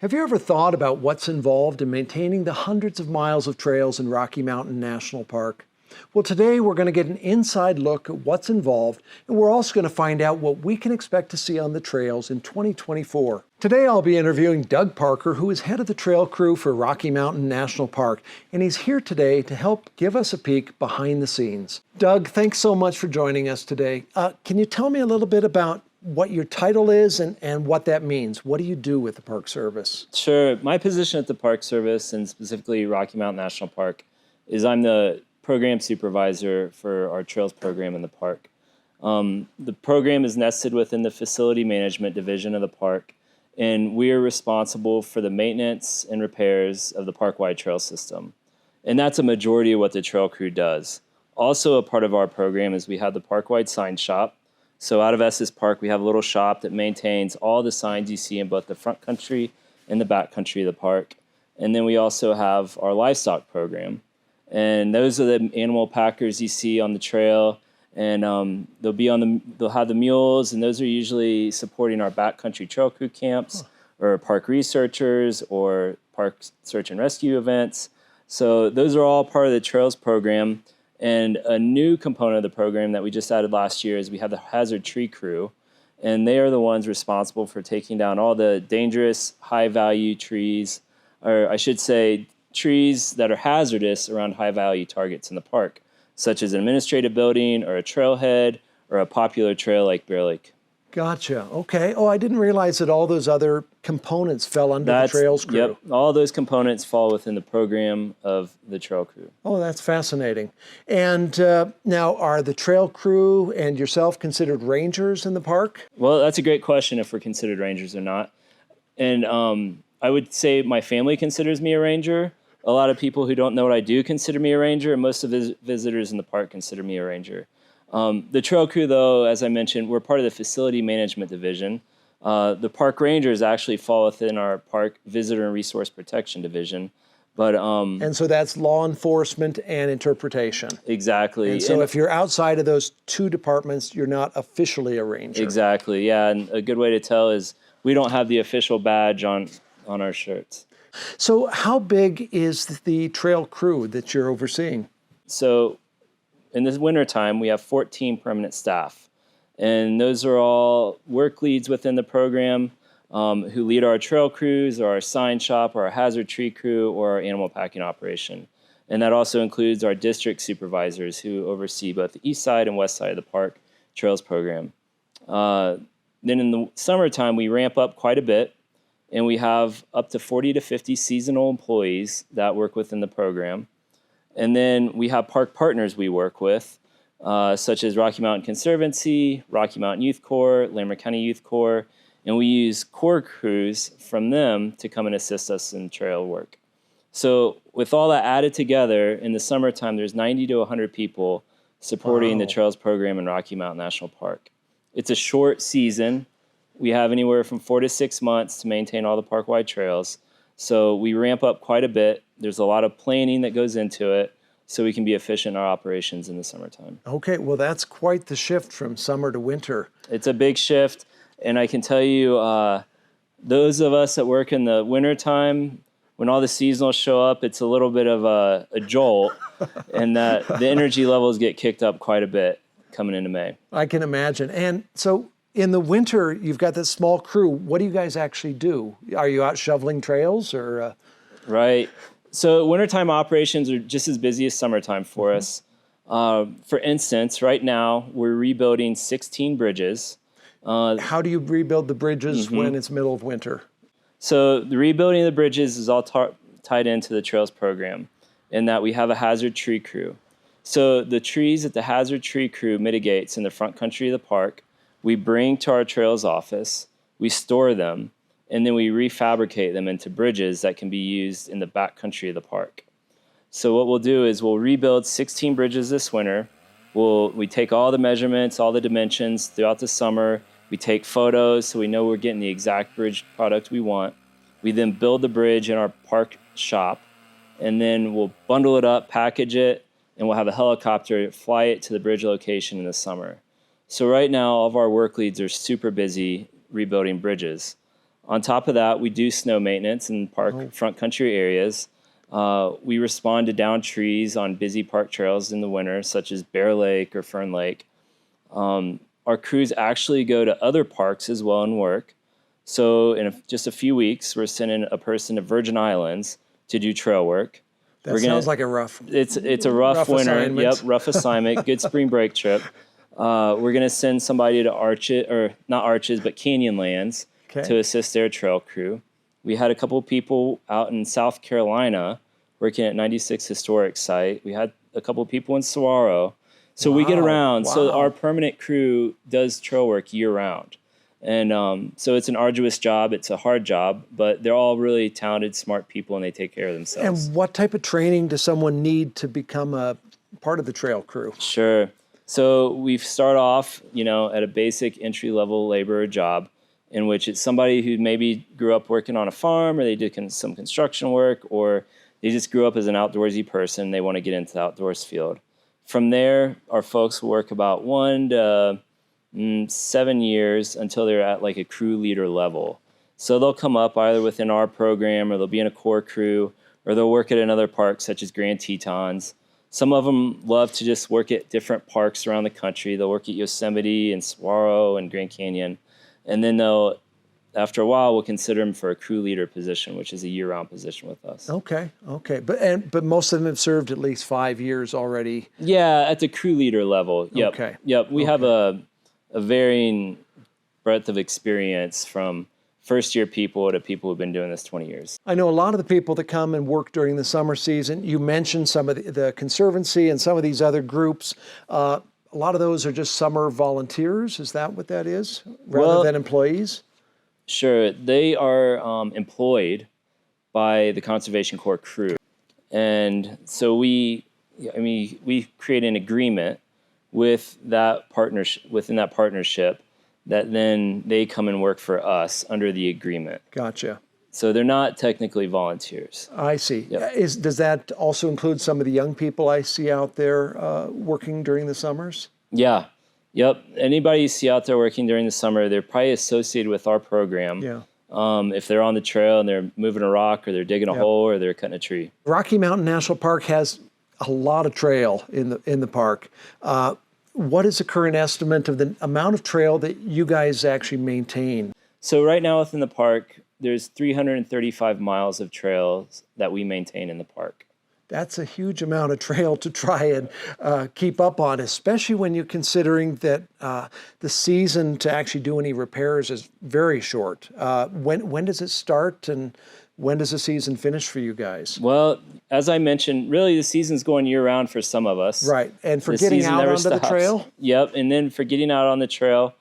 Have you ever thought about what's involved in maintaining the hundreds of miles of trails in Rocky Mountain National Park? Well, today we're going to get an inside look at what's involved, and we're also going to find out what we can expect to see on the trails in 2024. Today I'll be interviewing Doug Parker, who is head of the trail crew for Rocky Mountain National Park, and he's here today to help give us a peek behind the scenes. Doug, thanks so much for joining us today. Can you tell me a little bit about what your title is and what that means? What do you do with the Park Service? Sure. My position at the Park Service, and specifically Rocky Mountain National Park, is I'm the program supervisor for our trails program in the park. The program is nested within the facility management division of the park, and we are responsible for the maintenance and repairs of the park-wide trail system. And that's a majority of what the trail crew does. Also a part of our program is we have the park-wide sign shop. So out of Estes Park, we have a little shop that maintains all the signs you see in both the front country and the back country of the park. And then we also have our livestock program. And those are the animal packers you see on the trail. And they'll have the mules, and those are usually supporting our backcountry trail crew camps or park researchers or park search and rescue events. So those are all part of the trails program. And a new component of the program that we just added last year is we have the hazard tree crew, and they are the ones responsible for taking down all the dangerous, high-value trees, or I should say trees that are hazardous around high-value targets in the park, such as an administrative building or a trailhead or a popular trail like Bear Lake. Gotcha. Okay. Oh, I didn't realize that all those other components fell under the trails crew. Yep. All those components fall within the program of the trail crew. Oh, that's fascinating. And now, are the trail crew and yourself considered rangers in the park? Well, that's a great question if we're considered rangers or not. And I would say my family considers me a ranger. A lot of people who don't know what I do consider me a ranger, and most of the visitors in the park consider me a ranger. The trail crew, though, as I mentioned, we're part of the facility management division. The park rangers actually fall within our park visitor and resource protection division. But and so that's law enforcement and interpretation. Exactly. And so if you're outside of those two departments, you're not officially a ranger. Exactly, yeah. And a good way to tell is we don't have the official badge on our shirts. So how big is the trail crew that you're overseeing? So in the wintertime, we have 14 permanent staff. And those are all work leads within the program who lead our trail crews or our sign shop or our hazard tree crew or our animal packing operation. And that also includes our district supervisors who oversee both the east side and west side of the park trails program. Then in the summertime, we ramp up quite a bit. And we have up to 40 to 50 seasonal employees that work within the program. And then we have park partners we work with, such as Rocky Mountain Conservancy, Rocky Mountain Youth Corps, Lambert County Youth Corps, and we use corps crews from them to come and assist us in trail work. So with all that added together, in the summertime, there's 90 to 100 people supporting the trails program in Rocky Mountain National Park. It's a short season. We have anywhere from 4 to 6 months to maintain all the park-wide trails. So we ramp up quite a bit. There's a lot of planning that goes into it so we can be efficient in our operations in the summertime. Okay, well, that's quite the shift from summer to winter. It's a big shift, and I can tell you, those of us that work in the wintertime, when all the seasonals show up, it's a little bit of a jolt, and that the energy levels get kicked up quite a bit coming into May. I can imagine. And so in the winter, you've got this small crew. What do you guys actually do? Are you out shoveling trails or? Right. So wintertime operations are just as busy as summertime for us. For instance, right now we're rebuilding 16 bridges. How do you rebuild the bridges when it's middle of winter? So the rebuilding of the bridges is all tied into the trails program in that we have a hazard tree crew. So the trees that the hazard tree crew mitigates in the front country of the park, we bring to our trails office, we store them, and then we refabricate them into bridges that can be used in the back country of the park. So what we'll do is we'll rebuild 16 bridges this winter. We take all the measurements, all the dimensions throughout the summer. We take photos so we know we're getting the exact bridge product we want. We then build the bridge in our park shop, and then we'll bundle it up, package it, and we'll have a helicopter fly it to the bridge location in the summer. So right now, all of our work leads are super busy rebuilding bridges. On top of that, we do snow maintenance in park front country areas. We respond to downed trees on busy park trails in the winter, such as Bear Lake or Fern Lake. Our crews actually go to other parks as well and work. So in just a few weeks, we're sending a person to Virgin Islands to do trail work. That sounds like a rough. It's a rough winter. Assignment. Yep, rough assignment. Good spring break trip. We're gonna send somebody to not Arches, but Canyonlands to assist their trail crew. We had a couple people out in South Carolina working at 96 Historic Site. We had a couple people in Saguaro. So we get around. Wow. So our permanent crew does trail work year round. And so it's an arduous job. It's a hard job, but they're all really talented, smart people, and they take care of themselves. And what type of training does someone need to become a part of the trail crew? Sure. So we start off, at a basic entry-level laborer job, in which it's somebody who maybe grew up working on a farm, or they did some construction work, or they just grew up as an outdoorsy person. They want to get into the outdoors field. From there, our folks will work about 1 to 7 years until they're at like a crew leader level. So they'll come up either within our program, or they'll be in a core crew, or they'll work at another park such as Grand Tetons. Some of them love to just work at different parks around the country. They'll work at Yosemite and Saguaro and Grand Canyon. And then after a while, we'll consider them for a crew leader position, which is a year-round position with us. Okay. But most of them have served at least 5 years already. Yeah, at the crew leader level. Yep. Okay. Yep. We have a varying breadth of experience from first-year people to people who've been doing this 20 years. I know a lot of the people that come and work during the summer season. You mentioned some of the Conservancy and some of these other groups. A lot of those are just summer volunteers. Is that what that is, rather than employees? Sure. They are employed by the Conservation Corps crew. And so we create an agreement within that partnership that then they come and work for us under the agreement. Gotcha. So they're not technically volunteers. I see. Yep. Does that also include some of the young people I see out there working during the summers? Yeah. Yep. Anybody you see out there working during the summer, they're probably associated with our program. Yeah. If they're on the trail and they're moving a rock, or they're digging a hole, or they're cutting a tree. Rocky Mountain National Park has a lot of trail in the park. What is the current estimate of the amount of trail that you guys actually maintain? So right now within the park, there's 335 miles of trails that we maintain in the park. That's a huge amount of trail to try and keep up on, especially when you're considering that the season to actually do any repairs is very short. When does it start, and when does the season finish for you guys? Well, as I mentioned, really the season's going year-round for some of us. Right, and for getting out onto the trail? Yep, and then for getting out on the trail,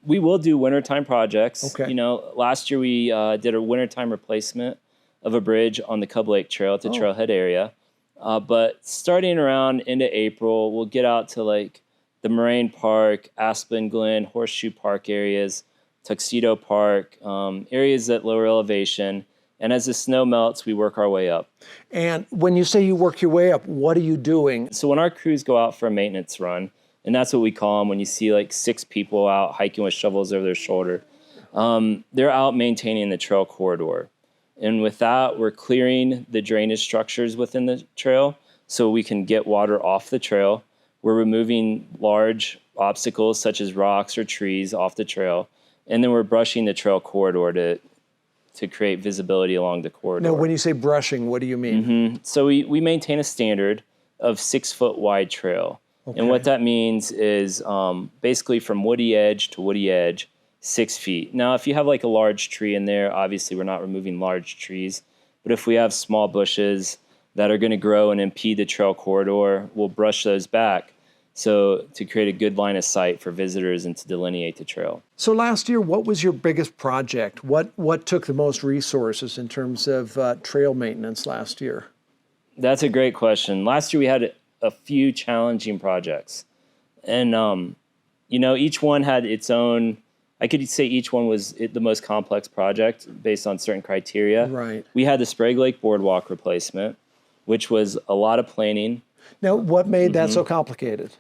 we will do wintertime projects. Okay. Last year we did a wintertime replacement of a bridge on the Cub Lake Trail at the trailhead area. But starting around into April, we'll get out to like the Moraine Park, Aspen Glen, Horseshoe Park areas, Tuxedo Park, areas at lower elevation. And as the snow melts, we work our way up. And when you say you work your way up, what are you doing? So when our crews go out for a maintenance run, and that's what we call them, when you see like 6 people out hiking with shovels over their shoulder, they're out maintaining the trail corridor. And with that, we're clearing the drainage structures within the trail so we can get water off the trail. We're removing large obstacles such as rocks or trees off the trail. And then we're brushing the trail corridor to create visibility along the corridor. Now, when you say brushing, what do you mean? Mm-hmm. So we maintain a standard of 6-foot wide trail. Okay. And what that means is basically from woody edge to woody edge, 6 feet. Now, if you have like a large tree in there, obviously we're not removing large trees. But if we have small bushes that are going to grow and impede the trail corridor, we'll brush those back so to create a good line of sight for visitors and to delineate the trail. So last year, what was your biggest project? What took the most resources in terms of trail maintenance last year? That's a great question. Last year we had a few challenging projects. And, each one had its own, I could say each one was the most complex project based on certain criteria. Right. We had the Sprague Lake Boardwalk replacement, which was a lot of planning. Now, what made that so complicated?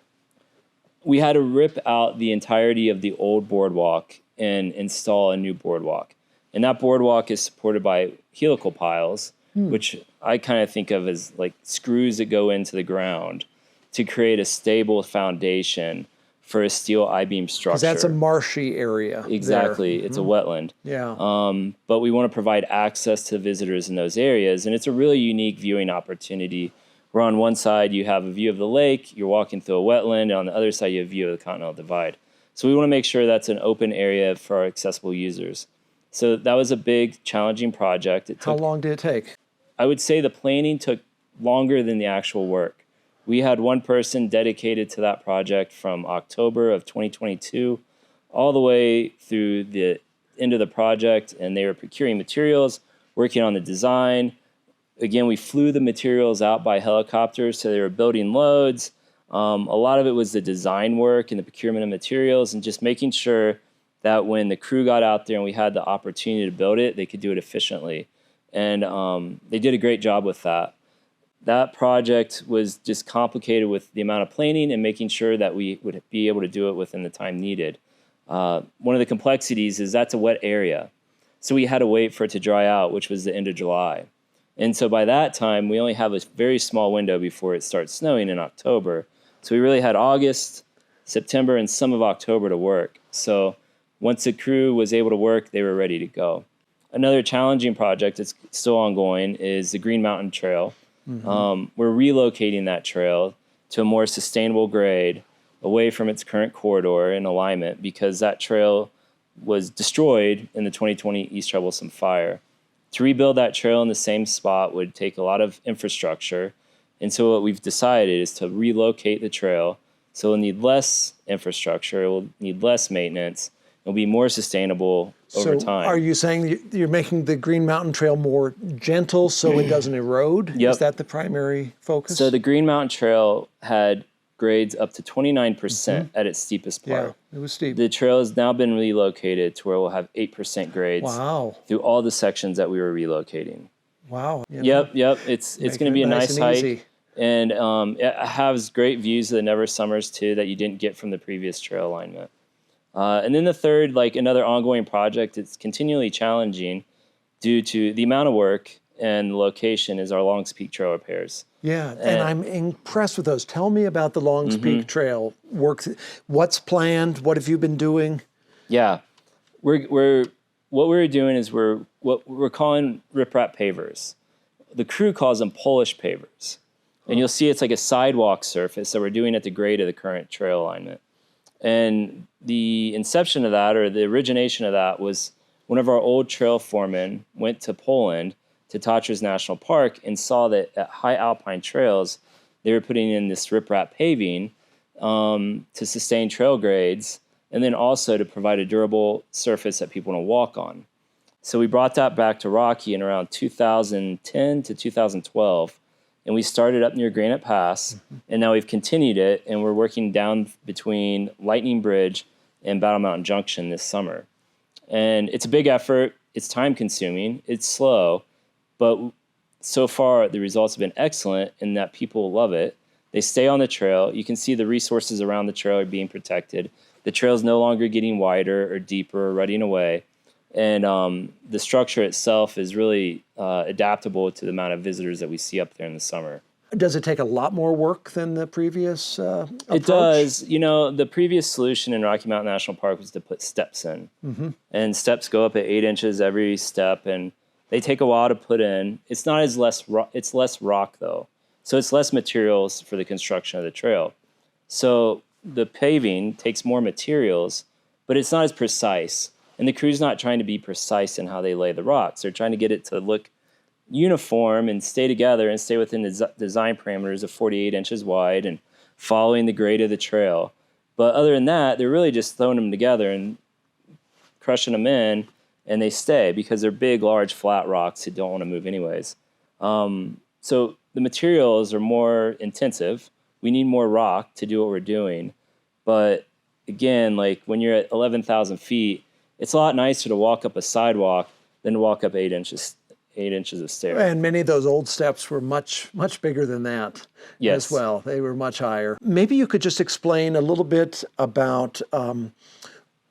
We had to rip out the entirety of the old boardwalk and install a new boardwalk. And that boardwalk is supported by helical piles, which I kind of think of as like screws that go into the ground to create a stable foundation for a steel I-beam structure. Because that's a marshy area. Exactly. It's a wetland. Yeah. But we want to provide access to visitors in those areas. And it's a really unique viewing opportunity where on one side you have a view of the lake, you're walking through a wetland, and on the other side you have a view of the Continental Divide. So we want to make sure that's an open area for our accessible users. So that was a big, challenging project. How long did it take? I would say the planning took longer than the actual work. We had one person dedicated to that project from October of 2022 all the way through the end of the project, and they were procuring materials, working on the design. Again, we flew the materials out by helicopter, so they were building loads. A lot of it was the design work and the procurement of materials and just making sure that when the crew got out there and we had the opportunity to build it, they could do it efficiently. And they did a great job with that. That project was just complicated with the amount of planning and making sure that we would be able to do it within the time needed. One of the complexities is that's a wet area. So we had to wait for it to dry out, which was the end of July. And so by that time, we only have a very small window before it starts snowing in October. So we really had August, September, and some of October to work. So once the crew was able to work, they were ready to go. Another challenging project that's still ongoing is the Green Mountain Trail. We're relocating that trail to a more sustainable grade away from its current corridor in alignment because that trail was destroyed in the 2020 East Troublesome Fire. To rebuild that trail in the same spot would take a lot of infrastructure. And so what we've decided is to relocate the trail. So it'll need less infrastructure, it will need less maintenance, it'll be more sustainable over time. Are you saying you're making the Green Mountain Trail more gentle so it doesn't erode? Yep. Is that the primary focus? So the Green Mountain Trail had grades up to 29% at its steepest part. Yeah, it was steep. The trail has now been relocated to where we'll have 8% grades through all the sections that we were relocating. Wow. Yep. It's going to be a nice hike. Easy. And it has great views of the Never Summers too that you didn't get from the previous trail alignment. And then the third, like another ongoing project, it's continually challenging due to the amount of work and the location is our Longs Peak Trail repairs. Yeah, and I'm impressed with those. Tell me about the Longs Peak Trail work. What's planned? What have you been doing? Yeah, what we're doing is what we're calling riprap pavers. The crew calls them Polish pavers. And you'll see it's like a sidewalk surface that we're doing at the grade of the current trail alignment. And the inception of that, or the origination of that, was one of our old trail foremen went to Poland, to Tatras National Park, and saw that at high alpine trails, they were putting in this riprap paving to sustain trail grades, and then also to provide a durable surface that people want to walk on. So we brought that back to Rocky in around 2010 to 2012. And we started up near Granite Pass, and now we've continued it, and we're working down between Lightning Bridge and Battle Mountain Junction this summer. And it's a big effort. It's time-consuming. It's slow. But so far, the results have been excellent in that people love it. They stay on the trail. You can see the resources around the trail are being protected. The trail is no longer getting wider or deeper or rutting away. And the structure itself is really adaptable to the amount of visitors that we see up there in the summer. Does it take a lot more work than the previous approach? It does. You know, the previous solution in Rocky Mountain National Park was to put steps in. And steps go up at 8 inches every step, and they take a while to put in. It's not as it's less rock, though. So it's less materials for the construction of the trail. So the paving takes more materials, but it's not as precise. And the crew's not trying to be precise in how they lay the rocks. They're trying to get it to look uniform and stay together and stay within the design parameters of 48 inches wide and following the grade of the trail. But other than that, they're really just throwing them together and crushing them in, and they stay because they're big, large, flat rocks that don't want to move anyways. So the materials are more intensive. We need more rock to do what we're doing. But again, like when you're at 11,000 feet, it's a lot nicer to walk up a sidewalk than to walk up 8 inches of stair. And many of those old steps were much bigger than that as well. They were much higher. Maybe you could just explain a little bit about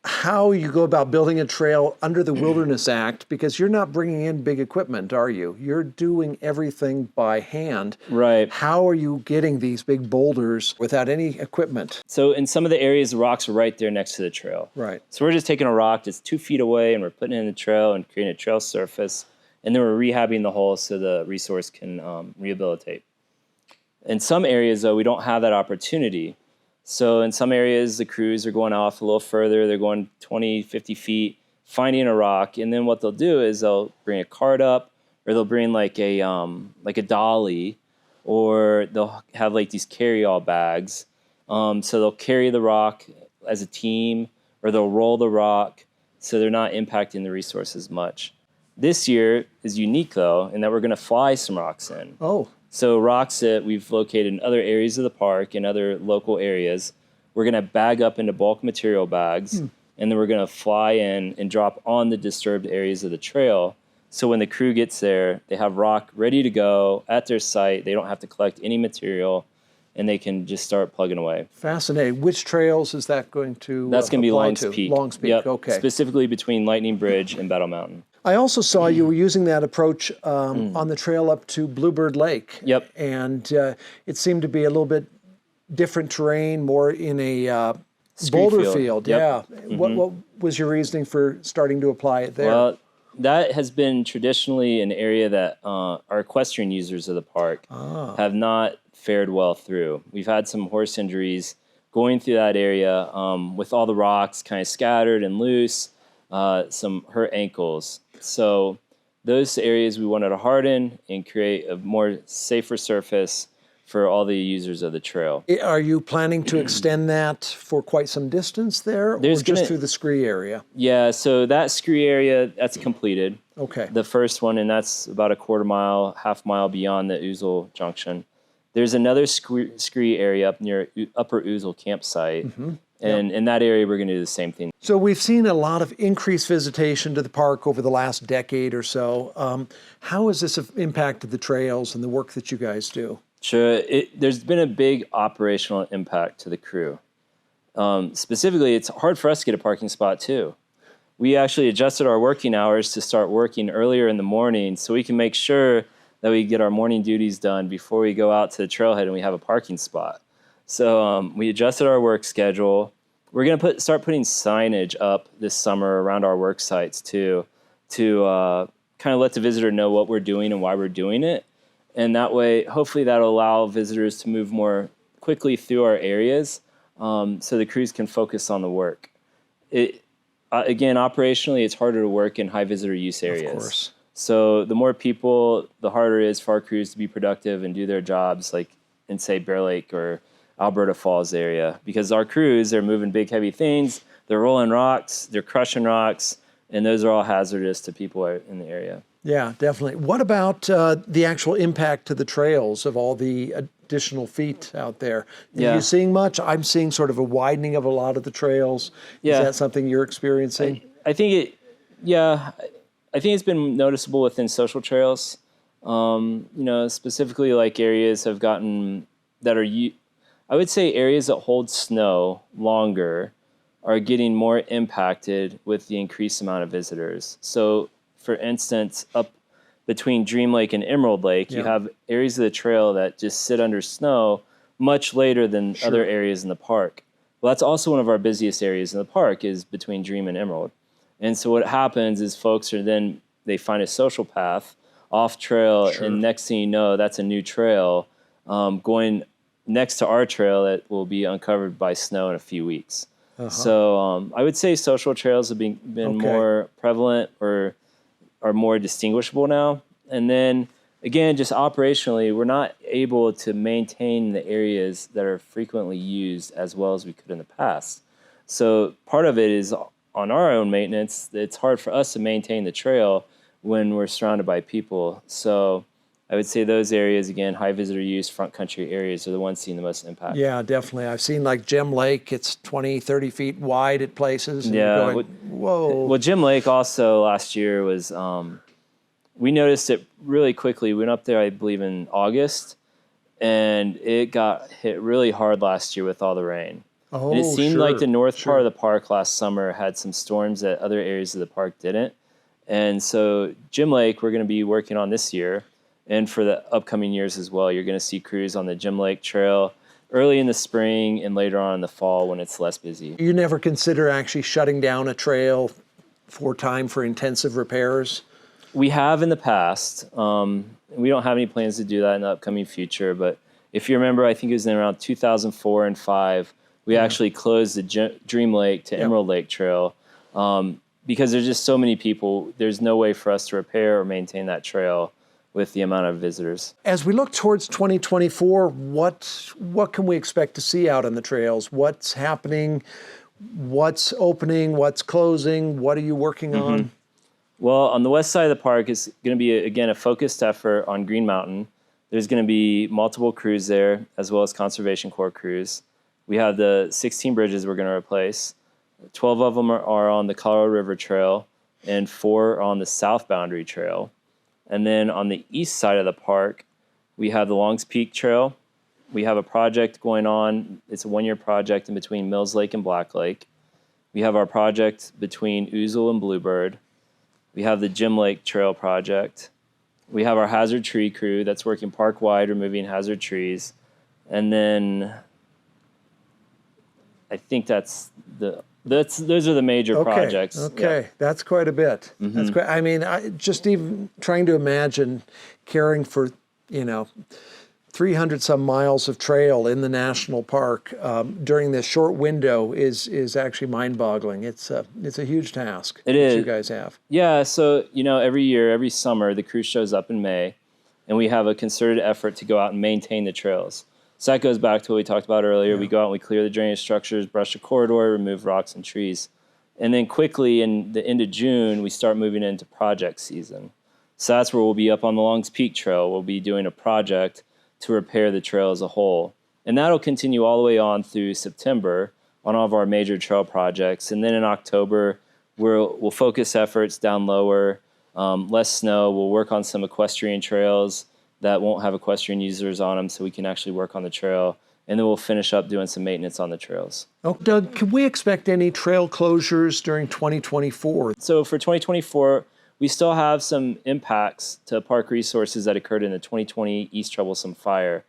how you go about building a trail under the Wilderness Act, because you're not bringing in big equipment, are you? You're doing everything by hand. Right. How are you getting these big boulders without any equipment? So in some of the areas, the rocks are right there next to the trail. Right. So we're just taking a rock that's 2 feet away and we're putting it in the trail and creating a trail surface. And then we're rehabbing the hole so the resource can rehabilitate. In some areas, though, we don't have that opportunity. So in some areas, the crews are going off a little further. They're going 20, 50 feet, finding a rock. And then what they'll do is they'll bring a cart up, or they'll bring like a dolly, or they'll have like these carry-all bags. So they'll carry the rock as a team, or they'll roll the rock so they're not impacting the resource as much. This year is unique, though, in that we're going to fly some rocks in. Oh. So rocks that we've located in other areas of the park and other local areas, we're going to bag up into bulk material bags, and then we're going to fly in and drop on the disturbed areas of the trail. So when the crew gets there, they have rock ready to go at their site. They don't have to collect any material, and they can just start plugging away. Fascinating. Which trails is that going to That's going to be Long's Peak. Long's Peak, yep. Okay. Specifically between Lightning Bridge and Battle Mountain. I also saw you were using that approach on the trail up to Bluebird Lake. Yep. And it seemed to be a little bit different terrain, more in a Street boulder field. Yep. Yeah. What was your reasoning for starting to apply it there? Well, that has been traditionally an area that our equestrian users of the park have not fared well through. We've had some horse injuries going through that area with all the rocks kind of scattered and loose, some hurt ankles. So those areas we wanted to harden and create a more safer surface for all the users of the trail. Are you planning to extend that for quite some distance there, or just through the Scree area? Yeah, so that Scree area, that's completed. Okay. The first one, and that's about a quarter mile, half mile beyond the Ouzel Junction. There's another Scree area up near Upper Ouzel campsite. And in that area, we're going to do the same thing. So we've seen a lot of increased visitation to the park over the last decade or so. How has this impacted the trails and the work that you guys do? Sure. There's been a big operational impact to the crew. Specifically, it's hard for us to get a parking spot, too. We actually adjusted our working hours to start working earlier in the morning so we can make sure that we get our morning duties done before we go out to the trailhead and we have a parking spot. So we adjusted our work schedule. We're going to start putting signage up this summer around our work sites too, to kind of let the visitor know what we're doing and why we're doing it. And that way, hopefully that'll allow visitors to move more quickly through our areas so the crews can focus on the work. Again, operationally, it's harder to work in high visitor use areas. Of course. So the more people, the harder it is for our crews to be productive and do their jobs, like in, say, Bear Lake or Alberta Falls area, because our crews, they're moving big, heavy things, they're rolling rocks, they're crushing rocks, and those are all hazardous to people in the area. Yeah, definitely. What about the actual impact to the trails of all the additional feet out there? Are you seeing much? I'm seeing sort of a widening of a lot of the trails. Yeah. Is that something you're experiencing? I think it's been noticeable within social trails. Specifically like areas have gotten that are, I would say areas that hold snow longer are getting more impacted with the increased amount of visitors. So for instance, up between Dream Lake and Emerald Lake, you have areas of the trail that just sit under snow much later than other areas in the park. Well, that's also one of our busiest areas in the park is between Dream and Emerald. And so what happens is folks they find a social path off trail, and next thing you know, that's a new trail going next to our trail that will be uncovered by snow in a few weeks. So I would say social trails have been more prevalent or are more distinguishable now. And then again, just operationally, we're not able to maintain the areas that are frequently used as well as we could in the past. So part of it is on our own maintenance. It's hard for us to maintain the trail when we're surrounded by people. So I would say those areas, again, high visitor use, front country areas are the ones seeing the most impact. Yeah, definitely. I've seen like Gem Lake, it's 20, 30 feet wide at places. And yeah. You're going, whoa. Well, Gem Lake also last year was, we noticed it really quickly. We went up there, I believe, in August, and it got hit really hard last year with all the rain. Oh, And it seemed sure, like the north sure. part of the park last summer had some storms that other areas of the park didn't. And so Jim Lake, we're going to be working on this year. And for the upcoming years as well, you're going to see crews on the Jim Lake Trail early in the spring and later on in the fall when it's less busy. You never consider actually shutting down a trail for time for intensive repairs? We have in the past. We don't have any plans to do that in the upcoming future. But if you remember, I think it was in around 2004 and 5, we actually closed the Dream Lake to Emerald Lake Trail because there's just so many people. There's no way for us to repair or maintain that trail with the amount of visitors. As we look towards 2024, what can we expect to see out on the trails? What's happening? What's opening? What's closing? What are you working on? Well, on the west side of the park is going to be, again, a focused effort on Green Mountain. There's going to be multiple crews there, as well as Conservation Corps crews. We have the 16 bridges we're going to replace. 12 of them are on the Colorado River Trail, and 4 are on the South Boundary Trail. And then on the east side of the park, we have the Longs Peak Trail. We have a project going on. It's a 1-year project in between Mills Lake and Black Lake. We have our project between Ouzel and Bluebird. We have the Jim Lake Trail project. We have our hazard tree crew that's working park-wide, removing hazard trees. And then I think those are the major projects. Okay, Yeah. that's quite a bit. That's quite. I mean, just even trying to imagine caring for 300 some miles of trail in the national park during this short window is actually mind-boggling. It's a huge task. It that is. you guys have. Yeah, so every year, every summer, the crew shows up in May, and we have a concerted effort to go out and maintain the trails. So that goes back to what we talked about earlier. We go out and we clear the drainage structures, brush the corridor, remove rocks and trees. And then quickly in the end of June, we start moving into project season. So that's where we'll be up on the Longs Peak Trail. We'll be doing a project to repair the trail as a whole. And that'll continue all the way on through September on all of our major trail projects. And then in October, we'll focus efforts down lower, less snow. We'll work on some equestrian trails that won't have equestrian users on them so we can actually work on the trail. And then we'll finish up doing some maintenance on the trails. Oh, Doug, can we expect any trail closures during 2024? So for 2024, we still have some impacts to park resources that occurred in the 2020 East Troublesome Fire,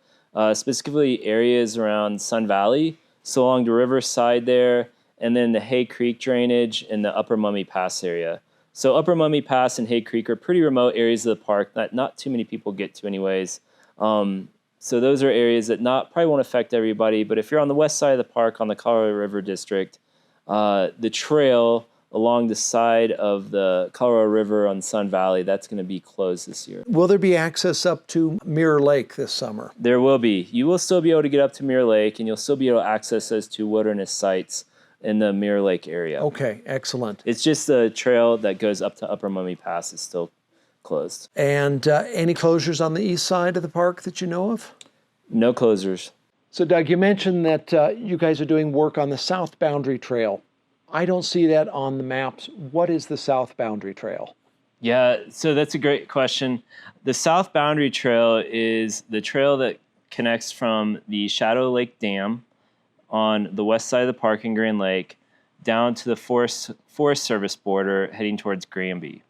specifically areas around Sun Valley, so along the riverside there, and then the Hay Creek drainage in the Upper Mummy Pass area. So Upper Mummy Pass and Hay Creek are pretty remote areas of the park that not too many people get to anyways. So those are areas that probably won't affect everybody, but if you're on the west side of the park on the Colorado River District, the trail along the side of the Colorado River on Sun Valley, that's going to be closed this year. Will there be access up to Mirror Lake this summer? There will be. You will still be able to get up to Mirror Lake, and you'll still be able to access those 2 wilderness sites in the Mirror Lake area. Okay, excellent. It's just the trail that goes up to Upper Mummy Pass is still closed. And any closures on the east side of the park that you know of? No closures. So, Doug, you mentioned that you guys are doing work on the South Boundary Trail. I don't see that on the maps. What is the South Boundary Trail? Yeah, so that's a great question. The South Boundary Trail is the trail that connects from the Shadow Lake Dam on the west side of the park in Grand Lake down to the Forest Service border heading towards Granby.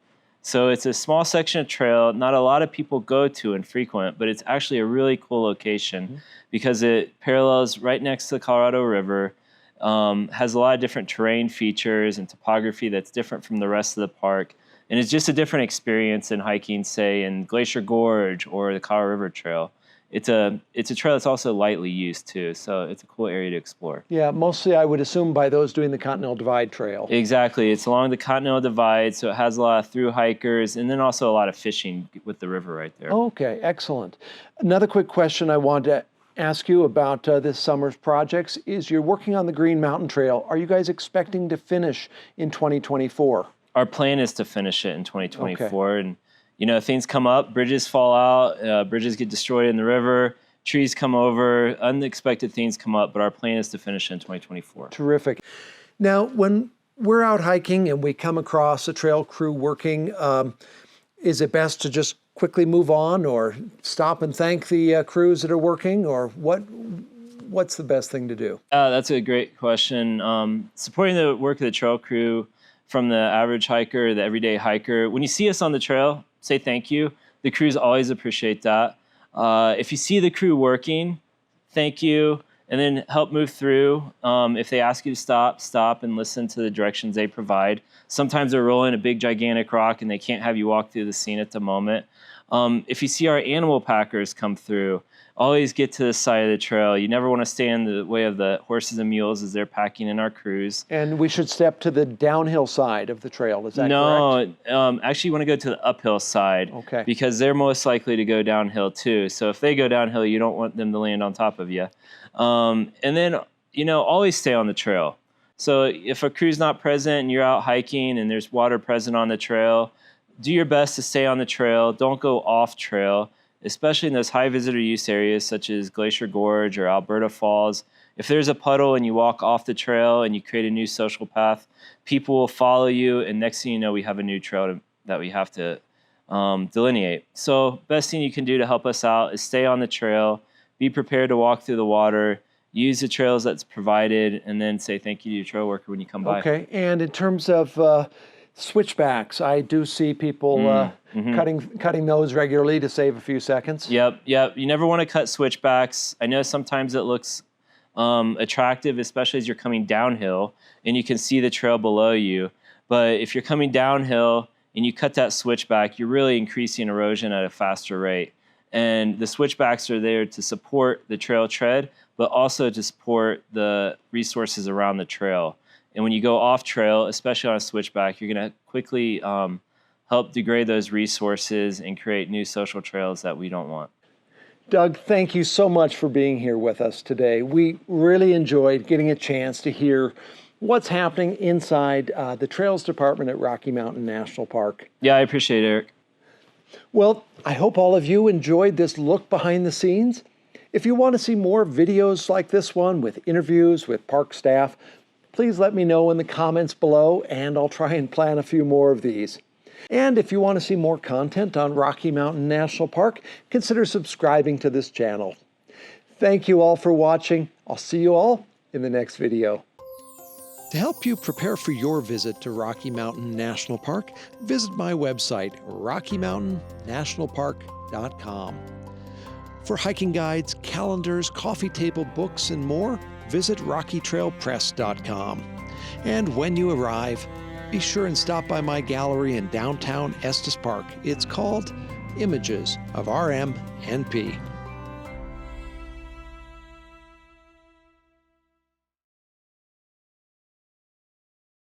So it's a small section of trail not a lot of people go to and frequent, but it's actually a really cool location because it parallels right next to the Colorado River, has a lot of different terrain features and topography that's different from the rest of the park. And it's just a different experience than hiking, say, in Glacier Gorge or the Colorado River Trail. It's a trail that's also lightly used too, so it's a cool area to explore. Yeah, mostly I would assume by those doing the Continental Divide Trail. Exactly. It's along the Continental Divide, so it has a lot of through hikers and then also a lot of fishing with the river right there. Okay, excellent. Another quick question I want to ask you about this summer's projects is you're working on the Green Mountain Trail. Are you guys expecting to finish in 2024? Our plan is to finish it in 2024. Okay. And things come up, bridges fall out, bridges get destroyed in the river, trees come over, unexpected things come up, but our plan is to finish in 2024. Terrific. Now, when we're out hiking and we come across a trail crew working, is it best to just quickly move on or stop and thank the crews that are working, or what's the best thing to do? That's a great question. Supporting the work of the trail crew from the average hiker, the everyday hiker. When you see us on the trail, say thank you. The crews always appreciate that. If you see the crew working, thank you, and then help move through. If they ask you to stop and listen to the directions they provide. Sometimes they're rolling a big, gigantic rock and they can't have you walk through the scene at the moment. If you see our animal packers come through, always get to the side of the trail. You never want to stay in the way of the horses and mules as they're packing in our crews. And we should step to the downhill side of the trail, is that correct? No, actually you want to go to the uphill side. Okay. Because they're most likely to go downhill too. So if they go downhill, you don't want them to land on top of you. And then, always stay on the trail. So if a crew's not present and you're out hiking and there's water present on the trail, do your best to stay on the trail. Don't go off trail, especially in those high visitor use areas such as Glacier Gorge or Alberta Falls. If there's a puddle and you walk off the trail and you create a new social path, people will follow you, and next thing you know, we have a new trail that we have to delineate. So best thing you can do to help us out is stay on the trail, be prepared to walk through the water, use the trails that's provided, and then say thank you to your trail worker when you come by. Okay, and in terms of switchbacks, I do see people cutting those regularly to save a few seconds. Yep. You never want to cut switchbacks. I know sometimes it looks attractive, especially as you're coming downhill and you can see the trail below you. But if you're coming downhill and you cut that switchback, you're really increasing erosion at a faster rate. And the switchbacks are there to support the trail tread, but also to support the resources around the trail. And when you go off trail, especially on a switchback, you're going to quickly help degrade those resources and create new social trails that we don't want. Doug, thank you so much for being here with us today. We really enjoyed getting a chance to hear what's happening inside the Trails Department at Rocky Mountain National Park. Yeah, I appreciate it, Eric. Well, I hope all of you enjoyed this look behind the scenes. If you want to see more videos like this one with interviews with park staff, please let me know in the comments below, and I'll try and plan a few more of these. And if you want to see more content on Rocky Mountain National Park, consider subscribing to this channel. Thank you all for watching. I'll see you all in the next video. To help you prepare for your visit to Rocky Mountain National Park, visit my website, rockymountainnationalpark.com. For hiking guides, calendars, coffee table books, and more, visit rockytrailpress.com. And when you arrive, be sure and stop by my gallery in downtown Estes Park. It's called Images of RMNP.